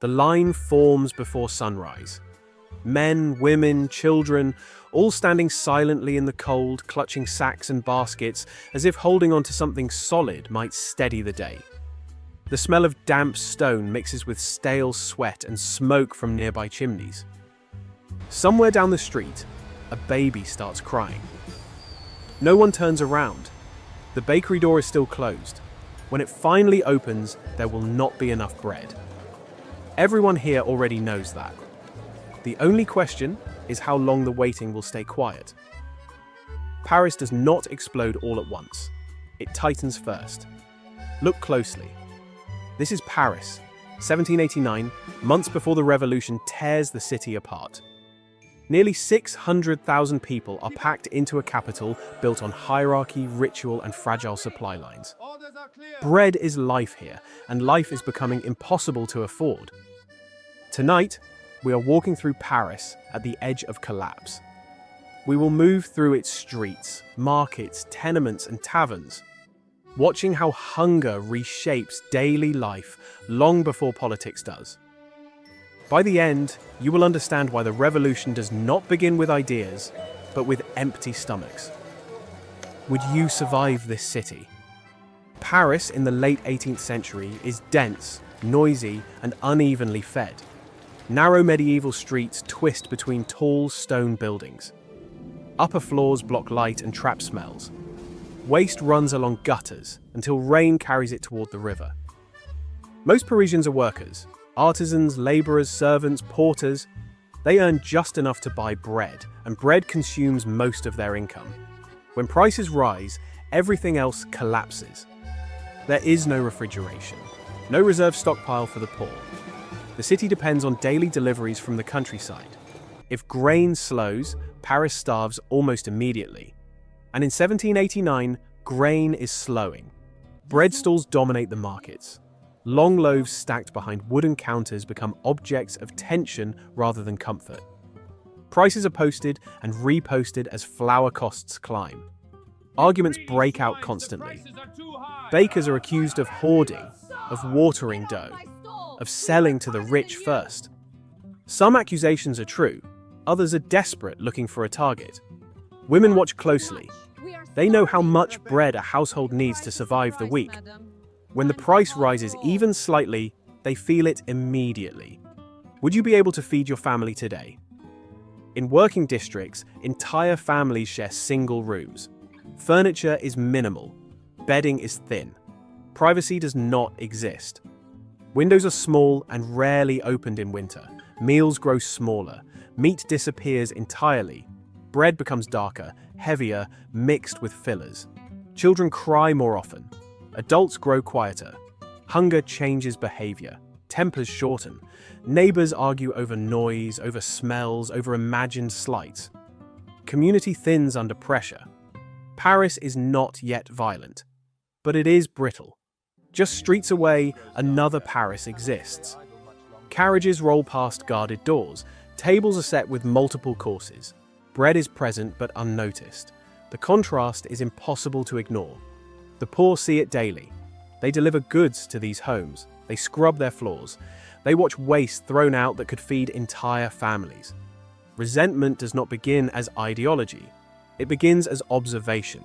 The line forms before sunrise. Men, women, children, all standing silently in the cold, clutching sacks and baskets as if holding on to something solid might steady the day. The smell of damp stone mixes with stale sweat and smoke from nearby chimneys. Somewhere down the street, a baby starts crying. No one turns around. The bakery door is still closed. When it finally opens, there will not be enough bread. Everyone here already knows that. The only question is how long the waiting will stay quiet. Paris does not explode all at once. It tightens first. Look closely. This is Paris, 1789, months before the revolution tears the city apart. Nearly 600,000 people are packed into a capital built on hierarchy, ritual, and fragile supply lines. Bread is life here, and life is becoming impossible to afford. Tonight, we are walking through Paris at the edge of collapse. We will move through its streets, markets, tenements, and taverns, watching how hunger reshapes daily life long before politics does. By the end, you will understand why the revolution does not begin with ideas, but with empty stomachs. Would you survive this city? Paris in the late 18th century is dense, noisy, and unevenly fed. Narrow medieval streets twist between tall stone buildings. Upper floors block light and trap smells. Waste runs along gutters until rain carries it toward the river. Most Parisians are workers. Artisans, laborers, servants, porters. They earn just enough to buy bread, and bread consumes most of their income. When prices rise, everything else collapses. There is no refrigeration, no reserve stockpile for the poor. The city depends on daily deliveries from the countryside. If grain slows, Paris starves almost immediately. And in 1789, grain is slowing. Bread stalls dominate the markets. Long loaves stacked behind wooden counters become objects of tension rather than comfort. Prices are posted and reposted as flour costs climb. Arguments break out constantly. Bakers are accused of hoarding, of watering dough, of selling to the rich first. Some accusations are true, others are desperate looking for a target. Women watch closely. They know how much bread a household needs to survive the week. When the price rises even slightly, they feel it immediately. Would you be able to feed your family today? In working districts, entire families share single rooms. Furniture is minimal. Bedding is thin. Privacy does not exist. Windows are small and rarely opened in winter. Meals grow smaller. Meat disappears entirely. Bread becomes darker, heavier, mixed with fillers. Children cry more often. Adults grow quieter. Hunger changes behavior. Tempers shorten. Neighbors argue over noise, over smells, over imagined slights. Community thins under pressure. Paris is not yet violent, but it is brittle. Just streets away, another Paris exists. Carriages roll past guarded doors. Tables are set with multiple courses. Bread is present but unnoticed. The contrast is impossible to ignore. The poor see it daily. They deliver goods to these homes. They scrub their floors. They watch waste thrown out that could feed entire families. Resentment does not begin as ideology. It begins as observation.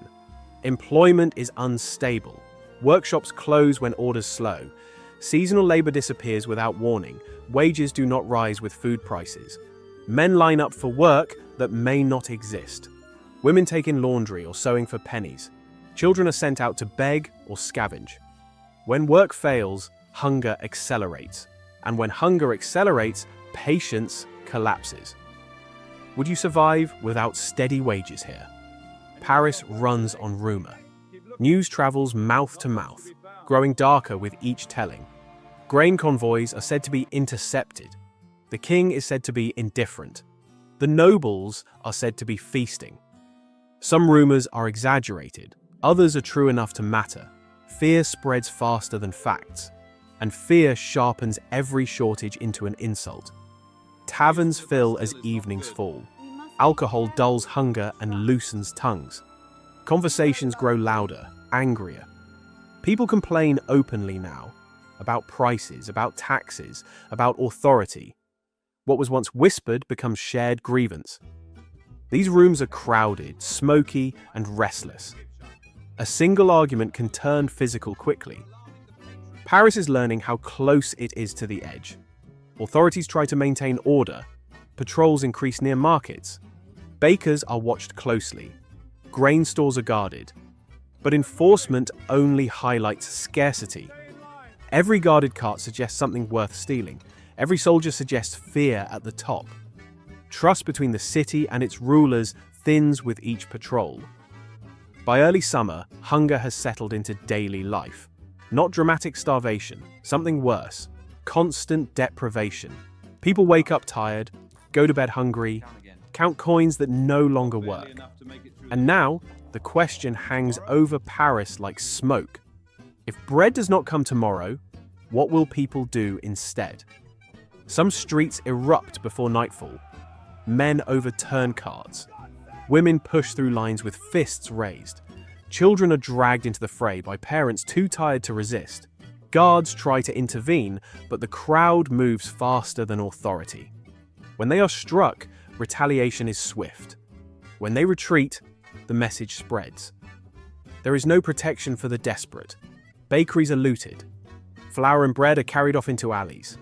Employment is unstable. Workshops close when orders slow. Seasonal labor disappears without warning. Wages do not rise with food prices. Men line up for work that may not exist. Women take in laundry or sewing for pennies. Children are sent out to beg or scavenge. When work fails, hunger accelerates. And when hunger accelerates, patience collapses. Would you survive without steady wages here? Paris runs on rumor. News travels mouth to mouth, growing darker with each telling. Grain convoys are said to be intercepted. The king is said to be indifferent. The nobles are said to be feasting. Some rumors are exaggerated, others are true enough to matter. Fear spreads faster than facts, and fear sharpens every shortage into an insult. Taverns fill as evenings fall. Alcohol dulls hunger and loosens tongues. Conversations grow louder, angrier. People complain openly now. about prices, about taxes, about authority. What was once whispered becomes shared grievance. These rooms are crowded, smoky, and restless. A single argument can turn physical quickly. Paris is learning how close it is to the edge. Authorities try to maintain order. Patrols increase near markets. Bakers are watched closely. Grain stores are guarded. But enforcement only highlights scarcity. Every guarded cart suggests something worth stealing. Every soldier suggests fear at the top. Trust between the city and its rulers thins with each patrol. By early summer, hunger has settled into daily life. Not dramatic starvation, something worse. Constant deprivation. People wake up tired, go to bed hungry, count coins that no longer work. And now, the question hangs over Paris like smoke. If bread does not come tomorrow, what will people do instead? Some streets erupt before nightfall. Men overturn carts. Women push through lines with fists raised. Children are dragged into the fray by parents too tired to resist. Guards try to intervene, but the crowd moves faster than authority. When they are struck, retaliation is swift. When they retreat, the message spreads. There is no protection for the desperate. Bakeries are looted. Flour and bread are carried off into alleys.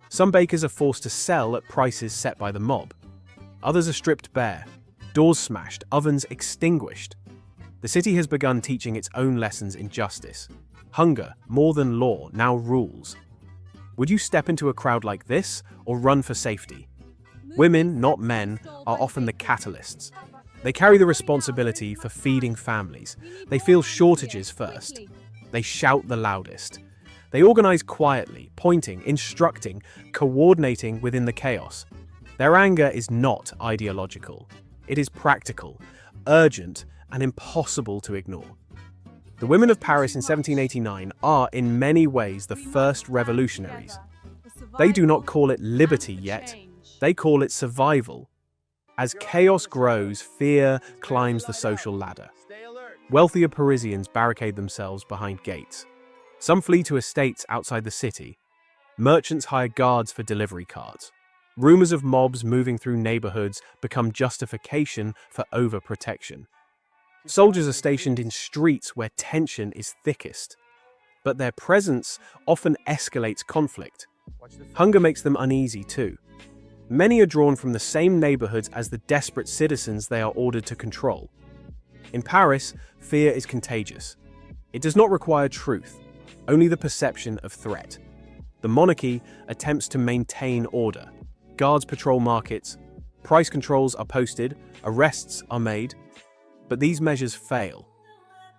Some bakers are forced to sell at prices set by the mob. Others are stripped bare, doors smashed, ovens extinguished. The city has begun teaching its own lessons in justice. Hunger, more than law, now rules. Would you step into a crowd like this or run for safety? Women, not men, are often the catalysts. They carry the responsibility for feeding families. They feel shortages first. They shout the loudest. They organize quietly, pointing, instructing, coordinating within the chaos. Their anger is not ideological. It is practical, urgent, and impossible to ignore. The women of Paris in 1789 are, in many ways, the first revolutionaries. They do not call it liberty yet, they call it survival. As chaos grows, fear climbs the social ladder. Wealthier Parisians barricade themselves behind gates. Some flee to estates outside the city. Merchants hire guards for delivery carts. Rumors of mobs moving through neighborhoods become justification for overprotection. Soldiers are stationed in streets where tension is thickest. But their presence often escalates conflict. Hunger makes them uneasy too. Many are drawn from the same neighborhoods as the desperate citizens they are ordered to control. In Paris, fear is contagious. It does not require truth, only the perception of threat. The monarchy attempts to maintain order. Guards patrol markets, price controls are posted, arrests are made, but these measures fail.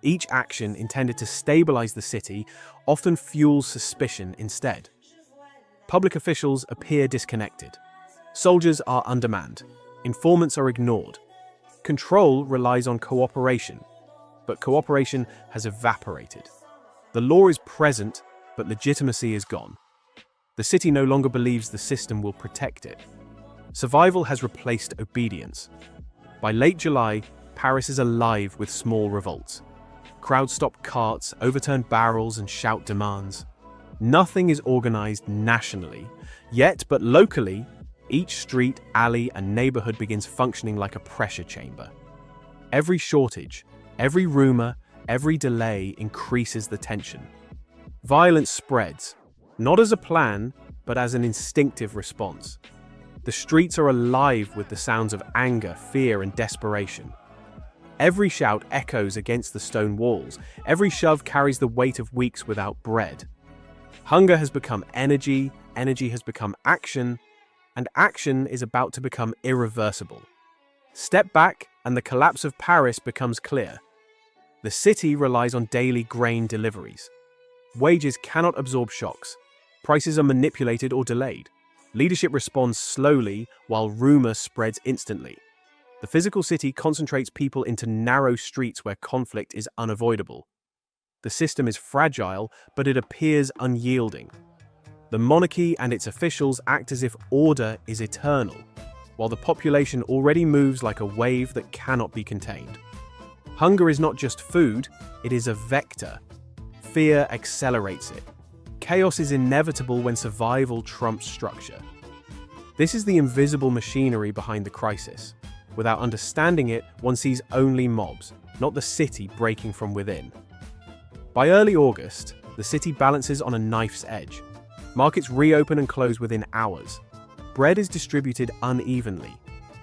Each action intended to stabilize the city often fuels suspicion instead. Public officials appear disconnected. Soldiers are undermanned. Informants are ignored. Control relies on cooperation, but cooperation has evaporated. The law is present, but legitimacy is gone. The city no longer believes the system will protect it. Survival has replaced obedience. By late July, Paris is alive with small revolts. Crowds stop carts, overturn barrels, and shout demands. Nothing is organized nationally, yet, but locally, each street, alley, and neighborhood begins functioning like a pressure chamber. Every shortage, every rumor, every delay increases the tension. Violence spreads, not as a plan, but as an instinctive response. The streets are alive with the sounds of anger, fear, and desperation. Every shout echoes against the stone walls. Every shove carries the weight of weeks without bread. Hunger has become energy, energy has become action, and action is about to become irreversible. Step back, and the collapse of Paris becomes clear. The city relies on daily grain deliveries. Wages cannot absorb shocks. Prices are manipulated or delayed. Leadership responds slowly, while rumor spreads instantly. The physical city concentrates people into narrow streets where conflict is unavoidable. The system is fragile, but it appears unyielding. The monarchy and its officials act as if order is eternal, while the population already moves like a wave that cannot be contained. Hunger is not just food, it is a vector. Fear accelerates it. chaos is inevitable when survival trumps structure. This is the invisible machinery behind the crisis. Without understanding it, one sees only mobs, not the city breaking from within. By early August, the city balances on a knife's edge. Markets reopen and close within hours. Bread is distributed unevenly.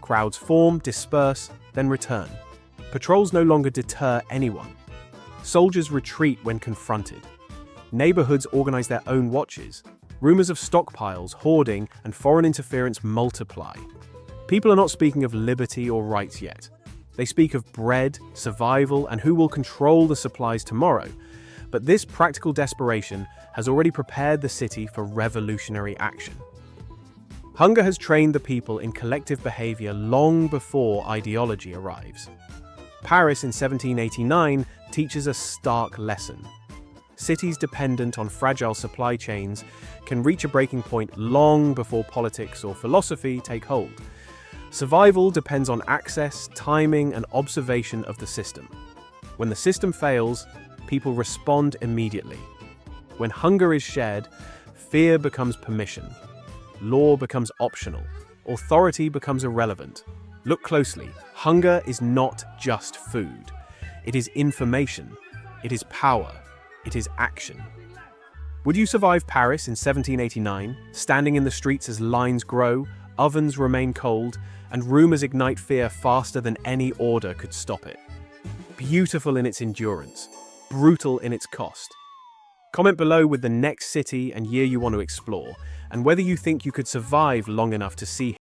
Crowds form, disperse, then return. Patrols no longer deter anyone. Soldiers retreat when confronted. Neighborhoods organize their own watches. Rumors of stockpiles, hoarding, and foreign interference multiply. People are not speaking of liberty or rights yet. They speak of bread, survival, and who will control the supplies tomorrow. But this practical desperation has already prepared the city for revolutionary action. Hunger has trained the people in collective behavior long before ideology arrives. Paris in 1789 teaches a stark lesson. Cities dependent on fragile supply chains can reach a breaking point long before politics or philosophy take hold. Survival depends on access, timing, and observation of the system. When the system fails, people respond immediately. When hunger is shared, fear becomes permission. Law becomes optional. Authority becomes irrelevant. Look closely. Hunger is not just food. It is information. It is power. It is action. Would you survive Paris in 1789, standing in the streets as lines grow, ovens remain cold, and rumors ignite fear faster than any order could stop it? Beautiful in its endurance, brutal in its cost. Comment below with the next city and year you want to explore, and whether you think you could survive long enough to see